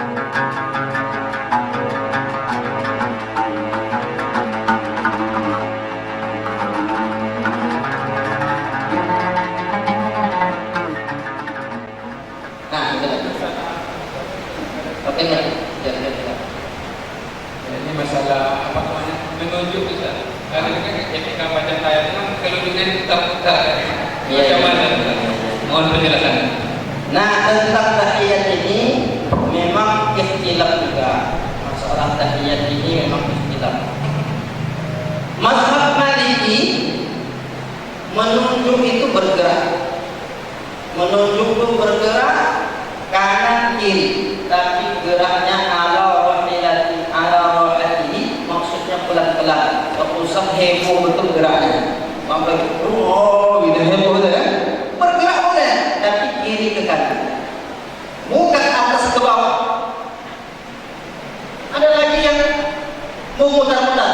Oke nggak? Ini masalah apa namanya menunjuk bisa. Karena kan ketika baca ayat itu kan keluduknya putar-putar. Macam mana? Mohon penjelasan. Nah, tentang tahiyat ini memang ikhtilaf juga. Masalah tahiyat ini memang ikhtilaf. Mazhab Maliki menunjuk itu bergerak. Menunjuk itu bergerak kanan kiri, tapi geraknya ala rohati, maksudnya pelan-pelan. Tak usah heboh betul geraknya. Sampai gitu heboh betul kan? Bergerak boleh, tapi kiri ke kanan, bukan atas ke bawah. Ada lagi yang memutar-mutar.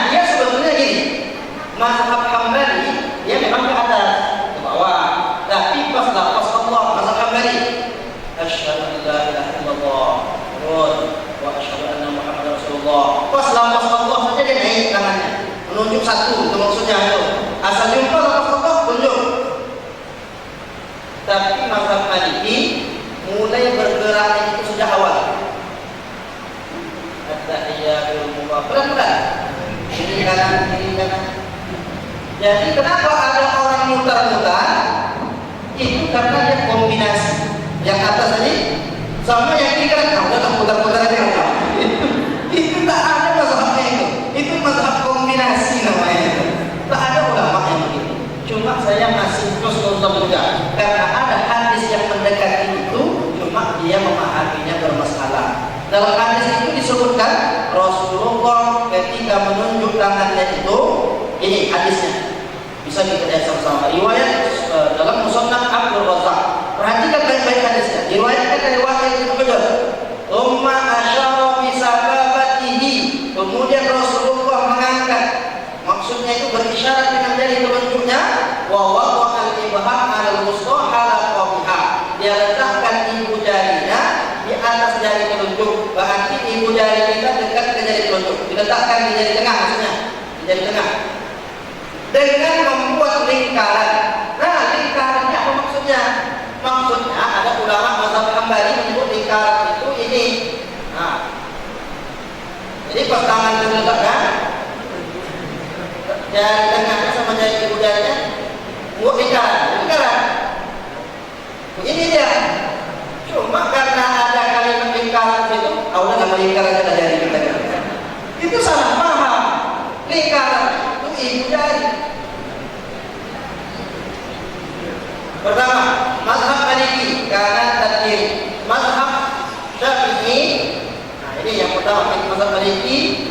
Dia sebetulnya gini, mazhab Hambali dia memang ke atas ke bawah, tapi pas lafaz Allah mazhab Hambali asyhadu an la ilaha illallah wa asyhadu anna Muhammadar Rasulullah, pas lafaz Allah saja dia naik tangannya menunjuk satu, itu maksudnya itu. Asal jumpa lafaz Allah tunjuk. Tapi mazhab Maliki mulai bergerak itu sejak awal. At-tahiyatul mubarak pelan-pelan, kiri kanan. Jadi kenapa ada orang mutar-mutar? Itu karena dia kombinasi yang atas tadi sama yang kiri kanan. Udah mutar-mutar aja kan? Itu tak ada mazhabnya itu. Itu mazhab kombinasi namanya. Tak ada ulama yang begitu. Cuma saya masih terus juga karena ada hadis yang mendekati itu, cuma dia memahaminya bermasalah. Dalam hadis itu disebutkan Rasulullah ketika menunjuk tangannya itu, ini hadisnya bisa kita lihat sama-sama. Riwayat dalam Musannaf Abdul Razak. Perhatikan baik-baik hadisnya. Riwayatkan dari Wahid bin Hujr. Umma asyara bi sababatihi. Kemudian Rasulullah mengangkat, maksudnya itu berisyarat dengan jari telunjuknya, wa wada'al ibham 'alal wusta halaqaha. Dia letakkan ibu jarinya di atas jari telunjuk. Berarti ibu jari kita dekat ke jari telunjuk. Diletakkan di jari tengah, maksudnya di jari tengah. Dengan membuat lingkaran. Nah, lingkarannya apa maksudnya? Maksudnya ada ulama mazhab Hambali menyebut lingkaran itu ini. Nah, jadi pas tangan diletakkan, jari tengahnya sama jari ibu jarinya buat lingkaran. Ini dia. Cuma karena ada kalimat lingkaran itu, Allah nama lingkaran ada jari kita. Itu salah paham. Lingkaran itu ibu jari. Pertama, mazhab Maliki kanan dan kiri. Mazhab Syafi'i, nah ini yang pertama, mazhab Maliki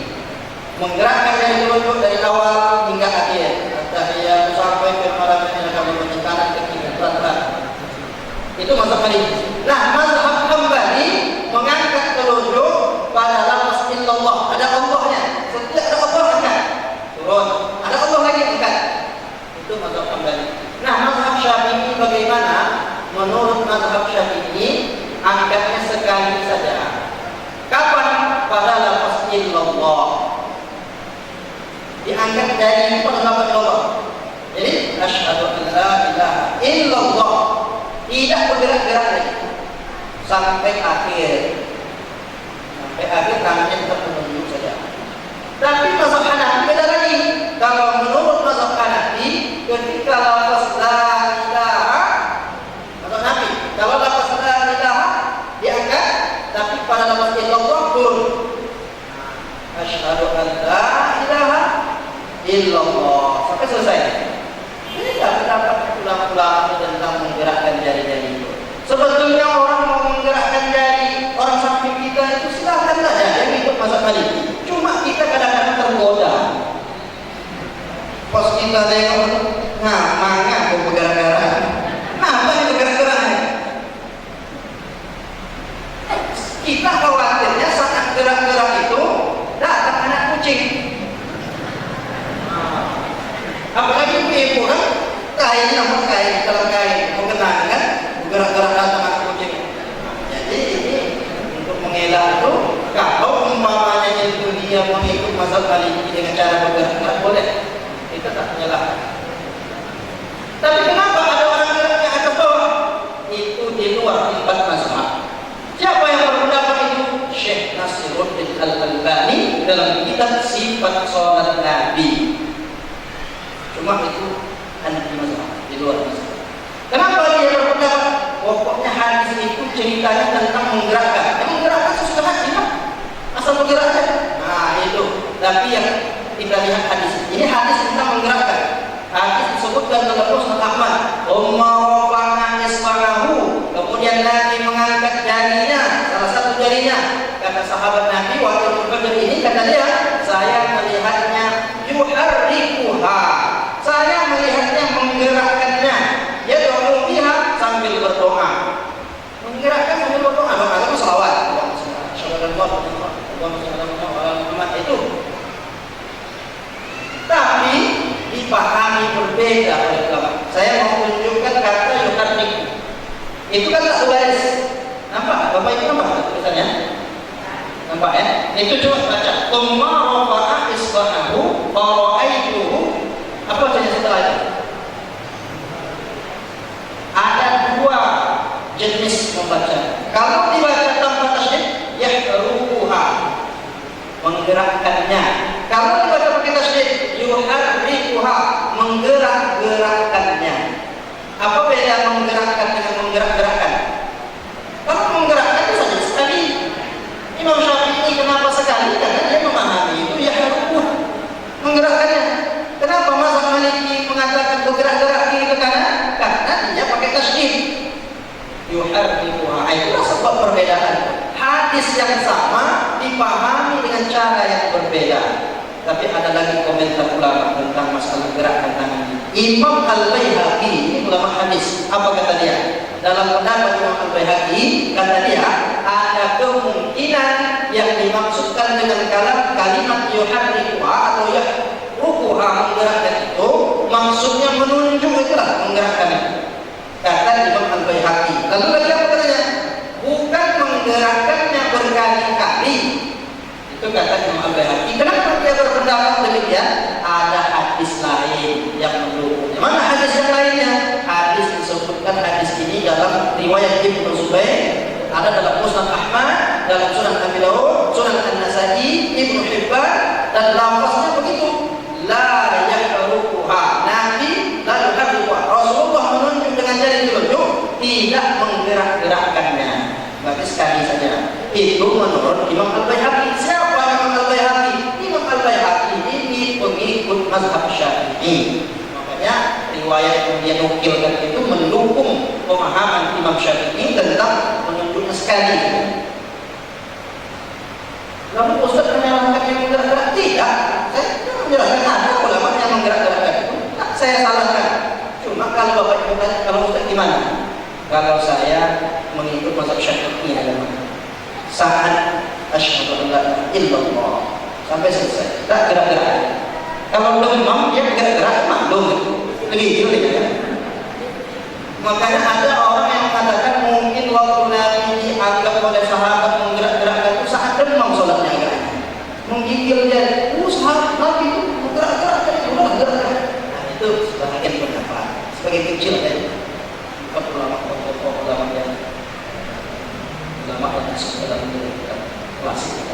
menggerakkan jari telunjuk dari awal hingga akhir. Tahiyat sampai ke malam ini akan menuju kanan ke kiri pelan-pelan. Itu mazhab Maliki. Nah, mazhab Hambali mengangkat telunjuk pada lafaz illallah. Ada Allahnya. Setiap ada Allah angkat turun. Ada Allah lagi angkat. Itu mazhab Hambali. Nah, mazhab Syafi'i bagaimana? Menurut mazhab Syafi'i angkatnya sekali saja. Kapan? Pada lafaz illallah. Diangkat dari lafaz Allah. Jadi asyhadu an la ilaha illallah. Tidak bergerak-gerak lagi sampai akhir. Sampai akhir tangannya tetap menunjuk saja. Tapi mazhab Hanafi beda lagi. Kalau menurut mazhab Hanafi, ketika lafaz la ilaha, mazhab Hanafi, kalau lafaz la ilaha diangkat, tapi pada lafaz illallah turun. Asyhadu an la ilaha illallah sampai selesai. Ini tidak terdapat ulama-ulama tentang menggerakkan jari-jari itu. Sebetulnya orang mau menggerakkan jari orang samping kita itu silahkan saja, yang ikut mazhab Maliki. Cuma kita kadang-kadang tergoda. Pas kita tengok, nah mangga mau bergerak-gerak. Nah, apa yang bergerak-geraknya? Kita khawatirnya saat gerak-gerak itu datang anak kucing. Apalagi ibu kan kain dalam kain mengenang kan gerak-gerak datang anak kucing. Jadi ini dia mengikut mazhab Maliki dengan cara bergerak boleh, kita tak menyalahkan. Tapi kenapa ada orang gerak ke atas bawah? Itu di luar empat mazhab. Siapa yang berpendapat itu? Syekh Nasiruddin Al-Albani dalam kitab Sifat Salat Nabi. Cuma itu anti mazhab, di luar mazhab. Kenapa dia berpendapat? Pokoknya hadis itu ceritanya tentang menggerakkan. Yang menggerakkan sesudah haji lah. Asal menggerakkan. Nah itu. Tapi yang kita lihat hadis ini hadis tentang menggerakkan. Hadis disebutkan dalam Musnad Ahmad. Umar rafa'na isba'ahu. Kemudian Nabi mengangkat jarinya, salah satu jarinya. Kata sahabat Nabi waktu Badar ini, kata dia, saya melihatnya yuharrikuha. Saya melihatnya menggerakkannya. Dia doa biha sambil berdoa. Menggerakkan sambil berdoa. Doa itu selawat. Itu. Tapi dipahami berbeda oleh ulama. Saya mau menunjukkan kata yuharriku. Itu kan tak tulis. Nampak? Bapak itu nampak tulisannya? Nampak ya? Itu coba baca. Tsumma rafa'a isba'ahu fa ra'aituhu. Apa saja setelah itu? Ada dua jenis membaca. Kalau dibaca tanpa tasydid, yahruha, menggerakkannya. Kalau dibaca pakai tasydid, yuharrikuha, menggerak-gerakkannya. Apa beda menggerakkan dengan menggerak-gerakkan? Kalau menggerakkan itu saja sekali. Imam Syafi'i kenapa sekali? Karena dia memahami itu yahruha, menggerakkannya. Kenapa mazhab Maliki mengatakan bergerak-gerak kiri ke kanan? Karena dia pakai tasydid. Yuharrikuha. Itulah sebab perbedaan. Hadis yang sama dipahami dengan cara yang berbeda. Tapi ada lagi komentar ulama tentang masalah gerakan tangan ini. Imam Al-Baihaqi, ini ulama hadis, apa kata dia? Dalam pendapat Imam Al-Baihaqi, kata dia ada kemungkinan yang dimaksudkan dengan kalimat yuharrikuha atau yahrukuha, menggerakkan itu maksudnya menunjuk, itulah menggerakkan itu. Kata Imam Al-Baihaqi. Lalu lagi apa katanya? Bukan menggerakkannya berkali-kali. Itu kata Imam Al-Baihaqi. Kenapa dia berpendapat demikian? Ada hadis lain yang mendukungnya. Mana hadis yang lainnya? Hadis disebutkan hadis ini dalam riwayat Ibnu Zubair, ada dalam Musnad Ahmad, dalam Sunan Abi Dawud, Sunan An-Nasa'i, Ibnu Hibban, dan lafaznya begitu. La yahrukuha. Nabi la yahrukuha. Rasulullah menunjuk dengan jari telunjuk, tidak menggerak-gerakkannya. Berarti sekali saja. Itu menurut Imam Al-Baihaqi. Siapa Imam Al-Baihaqi? Imam Al-Baihaqi ini pengikut mazhab Syafi'i. Makanya riwayat yang dia nukilkan itu mendukung pemahaman Imam Syafi'i tentang menunjuknya sekali. Lalu Ustaz menyalahkan yang menggerak-gerak? Tidak. Saya tidak menjelaskan ada ulama yang menggerak-gerakkan itu. Tak saya salahkan. Cuma kalau Bapak Ibu tanya, kalau Ustaz gimana? Kalau saya mengikut mazhab Syafi'i adalah saat asyhadu an la ilaha illallah sampai selesai, tak gerak-gerak. Kalau belum imam dia gerak-gerak, maklum begitu ya. Makanya ada orang yang mengatakan mungkin waktu Nabi dianggap oleh sahabat menggerak-gerakkan itu saat demam sholatnya kan, menggigil dia. Sahabat Nabi itu menggerak-gerakkan, udah gerak-gerak. Nah itu sebagian pendapat, sebagai kecil ya. Ulama yang masuk dalam klasik.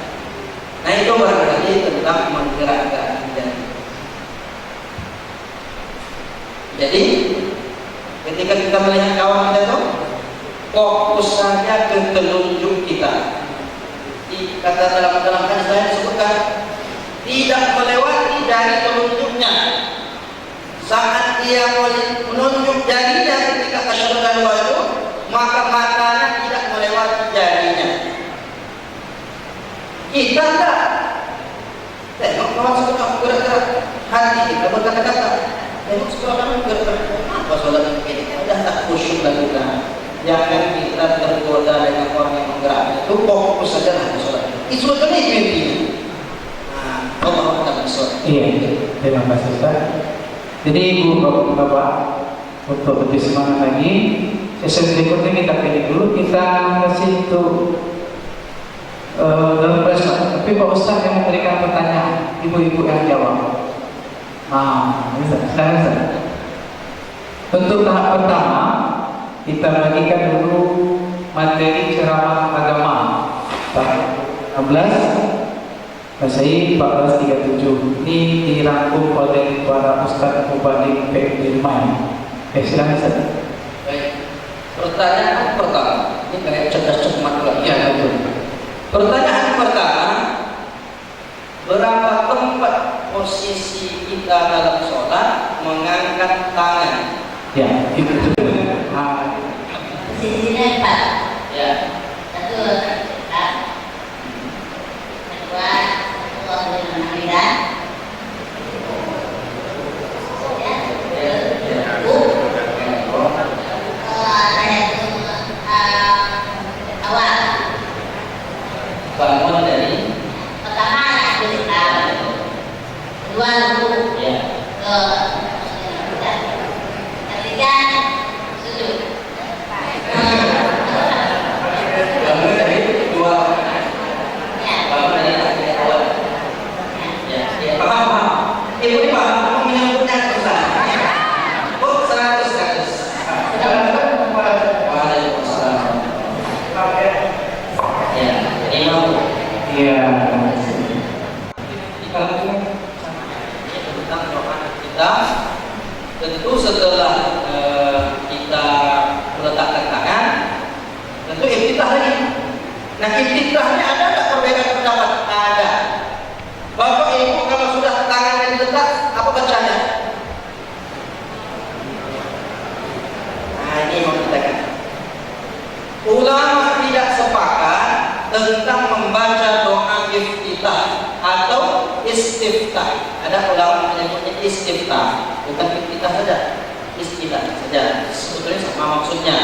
Nah itu barangkali tentang menggerak-gerakkan jari. Jadi ketika kita melihat kawan kita itu, fokus saja ke telunjuk kita. Kata dalam hadis lain disebutkan tidak melewati jari telunjuknya. Saat dia menunjuk jarinya ketika asyhadu an la ilaha illallah, maka matanya tidak melewati jarinya. Kita enggak. Tengok kawan suka gerak-gerak, hati kita berkata-kata. Tengok suka kamu gerak-gerak. Apa sholat ini? Sudah tak khusyuk lagi kan? Jangan kita tergoda dengan orang yang menggerakkan. Itu fokus saja lah sholat. Itu sebetulnya itu intinya. Nah, Allah akan bersolat. Iya, terima kasih Ustaz. Jadi Ibu Bapak, untuk lebih semangat lagi, sesi berikutnya kita pilih dulu, kita kasih untuk dalam proses, tapi Pak Ustaz yang memberikan pertanyaan, ibu-ibu yang jawab. Sekarang. Untuk tahap pertama, kita bagikan dulu materi ceramah agama. Tahap 16, Masehi 1437. Ini dirangkum oleh para Ustaz Mubalik Pekdirman. Silakan Ustaz. Baik. Pertanyaan pertama, ini kayak cerdas-cermat lagi. Ya, betul. Pertanyaan pertama, berapa tempat posisi kita dalam sholat mengangkat tangan? Ya, itu betul. Posisinya 4. Ya. 1 dekat. Kedua, satu dengan hamidah. Awal. Bangun dari Pertama ya kedua dulu. ya. Ketiga sujud. Bangun dari dua. Ya. Bangun dari awal. Ya. Ya. Paham. Ibu ini paham. Aku menyambutnya Ustaz. Oh, 100. Waalaikumsalam. Ya. Ini mau. Iya. Tentang doa kita, tentu setelah kita meletakkan tangan, tentu iftitah lagi. Nah, iftitahnya ada tak perbedaan pendapat? Ada. Bapak Ibu kalau sudah tangannya diletak, apa bacanya? Nah, ini mau kita kan. Ulama tidak sepakat tentang membaca doa iftitah atau istiftah. Ada ulama menyebutnya istiftah, bukan iftitah saja, istiftah saja. Sebetulnya sama maksudnya.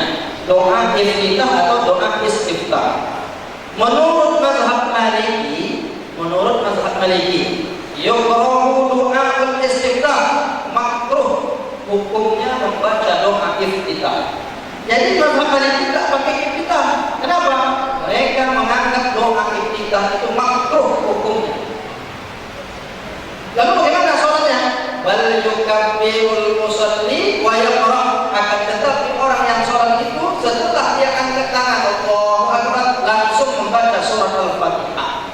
Doa iftitah atau doa istiftah. Menurut mazhab Maliki, yukrahu doa istiftah, makruh hukumnya membaca doa iftitah. Jadi mazhab Maliki tidak pakai iftitah. Kenapa? Mereka menganggap doa iftitah itu makruh hukumnya. Lalu bagaimana sholatnya? Bal yukabbirul musalli wa yaqra. Akan tetapi orang yang sholat itu setelah dia angkat tangan Allahu Akbar langsung membaca surat Al-Fatihah.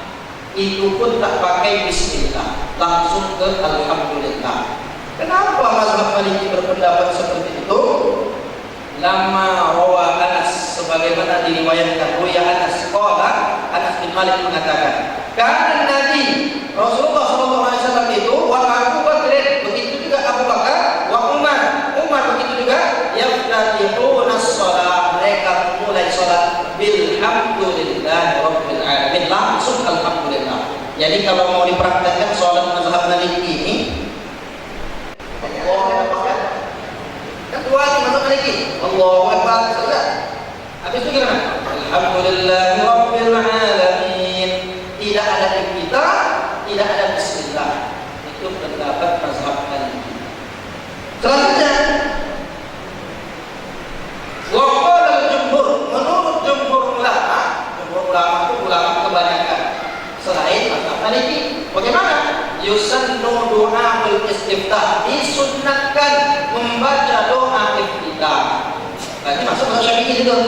Itu pun tak pakai bismillah, langsung ke alhamdulillah. Kenapa mazhab Maliki berpendapat seperti itu? Lama rawa Anas, sebagaimana diriwayatkan Ruya Anas bin Malik mengatakan, karena Nabi Rasulullah SAW itu wa Abu Bakar, begitu juga Abu Bakar, wa Umar begitu juga, yaftatihuna shalah, mereka mulai salat bilhamdulillahi rabbil alamin, langsung alhamdulillah. Jadi kalau mau dipraktekkan salat mazhab Maliki ini, kedua ini mazhab Maliki, Allahu Akbar, selesai. Habis itu gimana? Alhamdulillahi rabbil alamin. Tidak ada iftitah, tidak ada bismillah. Itu pendapat mazhab Maliki. Selanjutnya, wa qala al-jumhur, menurut jumhur ulama itu ulama kebanyakan selain mazhab Maliki. Bagaimana? Yusannu du'aul istiftah, disunnatkan membaca doa iftitah. Berarti masuk mazhab Syafi'i itu.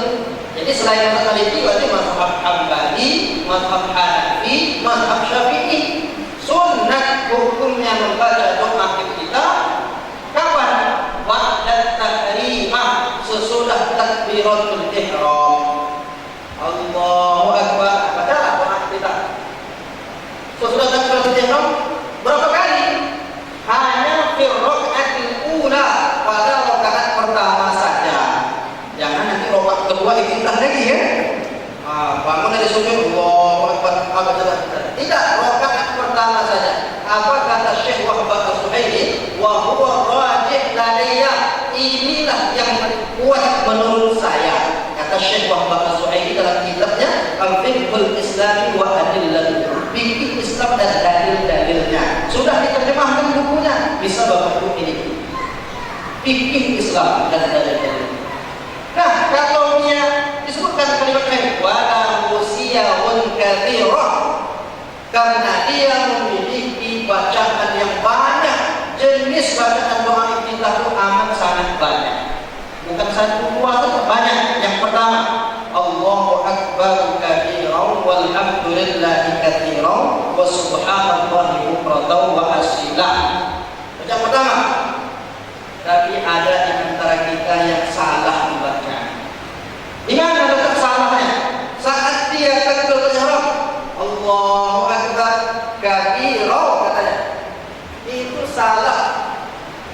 Jadi selain mazhab Maliki berarti mazhab Hambali, mazhab Hanafi, mazhab Syafi'i. Sunnat hukumnya membaca doa iftitah kapan? Ba'da tahrimah, sesudah takbiratul ihram. Allahu Akbar, baca doa iftitah. Sesudah takbiratul ihram berapa kali? Hanya fi raka'atil ula, pada rakaat pertama saja. Jangan nanti rakaat kedua iftitah lagi ya. Bangun dari sujud, Allahu Akbar, tidak, rakaat pertama saja. Apa kata Syekh Wahbah As-Suhaili? Wa huwa rajih ladayya, inilah yang kuat menurut saya. Kata Syekh Wahbah As-Suhaili dalam kitabnya Al-Fiqhul Islami wa Adillah, fikih Islam dan dalil-dalilnya. Sudah diterjemahkan bukunya, bisa Bapak Ibu ini. Fikih Islam dan dalil-dalilnya. Nah, kalau dia disebutkan kalimat lain, wala musiyahun kathirun karena dia memiliki bacaan yang banyak. Jenis bacaan doa iftitah itu amat sangat banyak. Bukan satu dua saja, banyak. Yang pertama, Allahu Akbar katsiran walhamdulillahi katsiran wa subhanallahi bukratan wa asila. Yang pertama, tapi ada di antara kita yang salah membaca. Di mana letak salahnya? Saat dia takbiratul ihram, Allahu Akbar katsiran katanya. Itu salah.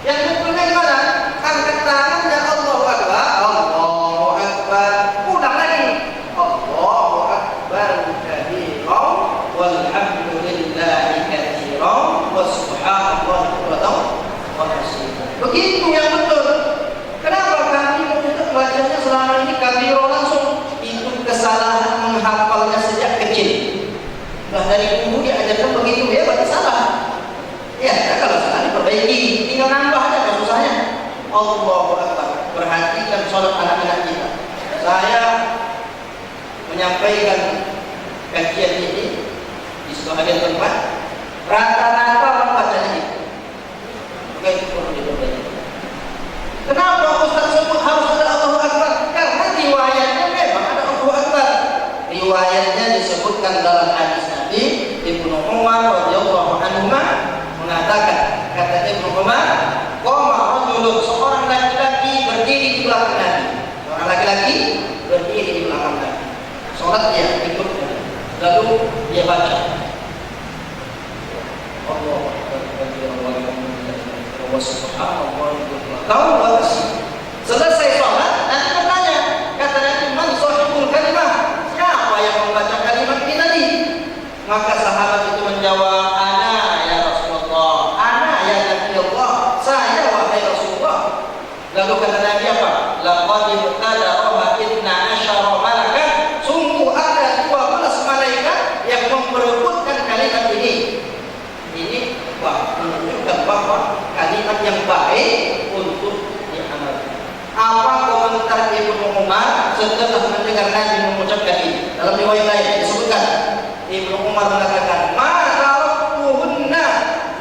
Yang betulnya gimana? Angkat tangannya Allahu Akbar, Allahu Akbar. Ulang lagi. Allahu Akbar katsiran walhamdulillahi katsiran wa subhanallahi bukratan wa asila. Begitu yang betul. Kenapa kami untuk bacanya selama ini kabiro langsung? Itu kesalahan menghafalnya sejak kecil. Nah dari dulu diajarkan begitu ya, berarti salah. Ya, kalau salah diperbaiki, tinggal nambah aja, gak susahnya. Allahu Akbar. Perhatikan sholat anak-anak kita. Saya menyampaikan kajian ini di sebagian tempat, rata-rata orang bacanya itu. Bukan itu perlu diperbaiki. Kenapa Ustaz sebut harus ada Allahu Akbar? Karena riwayatnya memang ada Allahu Akbar. Riwayatnya disebutkan dalam hadis Nabi. Ibnu Umar radhiyallahu anhu mengatakan, kata Ibnu Umar, qama rajulun, seorang laki-laki berdiri di belakang Nabi. Seorang laki-laki berdiri di belakang Nabi. Salat dia ikut, lalu dia baca Allahu Akbar wa subhanallahi bukratan wa asila. Selesai sholat, nanti bertanya, kata Nabi, man sahibul kalimah? Siapa yang membaca kalimat ini tadi? Maka sahabat itu menjawab, ana ya Rasulullah, ana ya Nabi Allah, saya wahai Rasulullah. Lalu kata Nabi apa? Laqad ibtada'aha 12 malakan. Sungguh ada 12 malaikat yang memperebutkan kalimat ini. Ini menunjukkan bahwa kalimat yang baik untuk diamalkan. Apa komentar Ibnu Umar setelah mendengar Nabi mengucapkan ini? Dalam riwayat lain disebutkan, Ibnu Umar mengatakan, ma taraktuhunna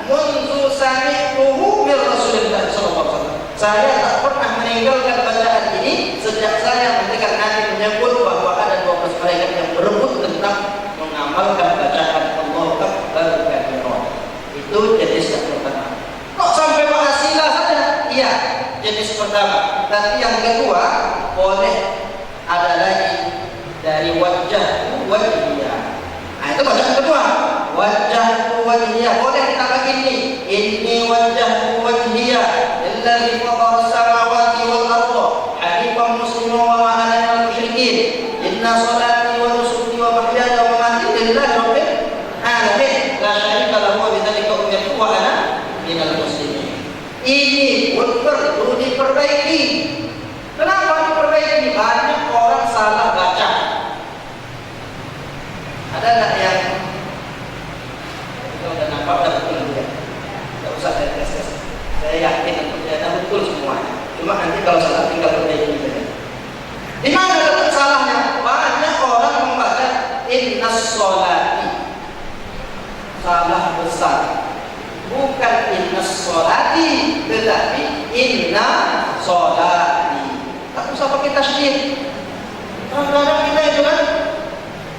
munzu sami'tuhu min Rasulillah sallallahu alaihi wasallam. Saya tak pernah meninggalkan bacaan ini sejak saya mendengar Nabi menyebut bahwa ada 12 malaikat yang berebut tentang mengamalkan bacaan Allahu Akbar katsiran. Itu jenis yang pertama. Kok sampai wasilah saja? Iya, jenis pertama. Tapi yang kedua, boleh ada lagi dari wajah wajhiyah. Nah, itu bacaan kedua. Wajah wajhiyah. Boleh ditambah ini. Inni wajah wajhiyah lillazi fatara samawati wal ardh hanifan musliman wa ma ana minal musyrikin. Inna salati wa nusuki wa mahyaya wa mamati lillahi rabbil alamin. La syarika lahu wa bidzalika umirtu wa ana minal muslimin. Ini pun perlu diperbaiki. Kenapa diperbaiki? Banyak orang salah baca. Ada nggak yang kita udah nampak udah betul ya? Nggak usah saya tes. Saya yakin ternyata betul semuanya. Cuma nanti kalau salah tinggal perbaiki saja. Di mana letak salahnya? Banyak orang membaca innas sholati. Salah besar. Bukan innas sholati, tetapi inna sholati. Tak usah pakai tasydid. Kadang-kadang kita itu kan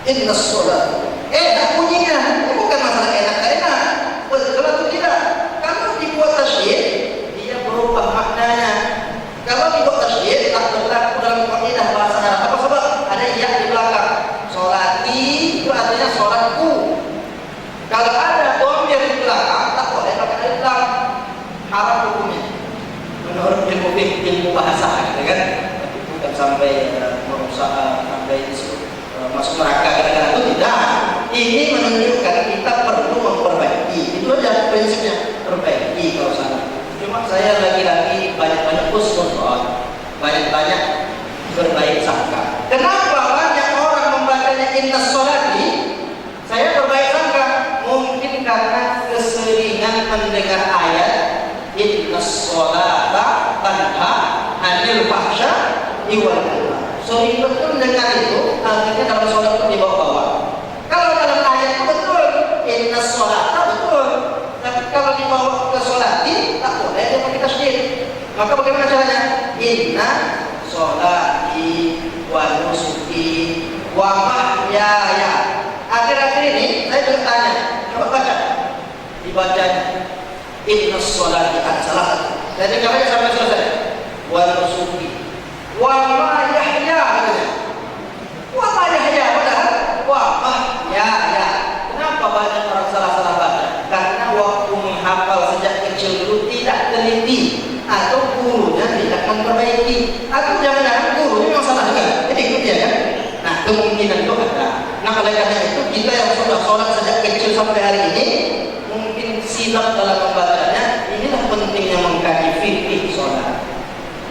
innas sholati. Enak bunyinya. Ini bukan masalah enak tak enak. Betul atau tidak? Kalau dibuat tasydid, dia berubah maknanya. Kalau dibuat tasydid, tak berlaku dalam kaidah bahasa Arab. Apa sebab? Ada ya di belakang. Sholati itu artinya sholatku. Kalau ada dhamir di belakang, tak boleh pakai alif lam. Haram hukumnya. Menurut ilmu bahasa, ya kan? Bukan sampai merusak, sampai masuk neraka kadang-kadang itu tidak. Ini menunjukkan kita perlu memperbaiki. Itu aja prinsipnya, perbaiki kalau salah. Cuma saya lagi-lagi banyak-banyak husnuzon, banyak-banyak berbaik sangka. Kenapa banyak orang membacanya innas sholati? Saya berbaik sangka mungkin karena keseringan mendengar ayat innas sholata tanha 'anil fahsya'i wal munkar. Sering betul mendengar itu, artinya dalam sholat itu dibawa-bawa. Kalau dalam ayat itu betul Maka bagaimana caranya? Inna sholati wa nusuki wa mahyaya. Akhir-akhir ini saya bertanya, coba baca. Dibacanya inna sholati salah satu. Jadi caranya sampai selesai. Wa nusuki wa mahyaya katanya. Wa mahyaya padahal wa mahyaya. Kenapa banyak orang salah-salah baca? Karena waktu menghafal sejak kecil dulu tidak teliti, atau gurunya tidak memperbaiki, atau jangan-jangan gurunya memang salah juga. Jadi ikut dia kan? Nah, kemungkinan itu ada. Nah, oleh karena itu kita yang sudah sholat sejak kecil sampai hari ini mungkin silap dalam membacanya. Inilah pentingnya mengkaji fikih sholat.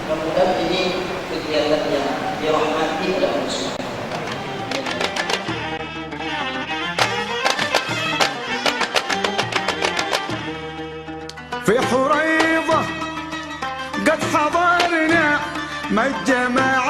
Mudah-mudahan ini kegiatan yang dirahmati oleh Allah SWT. في حريضة قد حضرنا مع الجماعة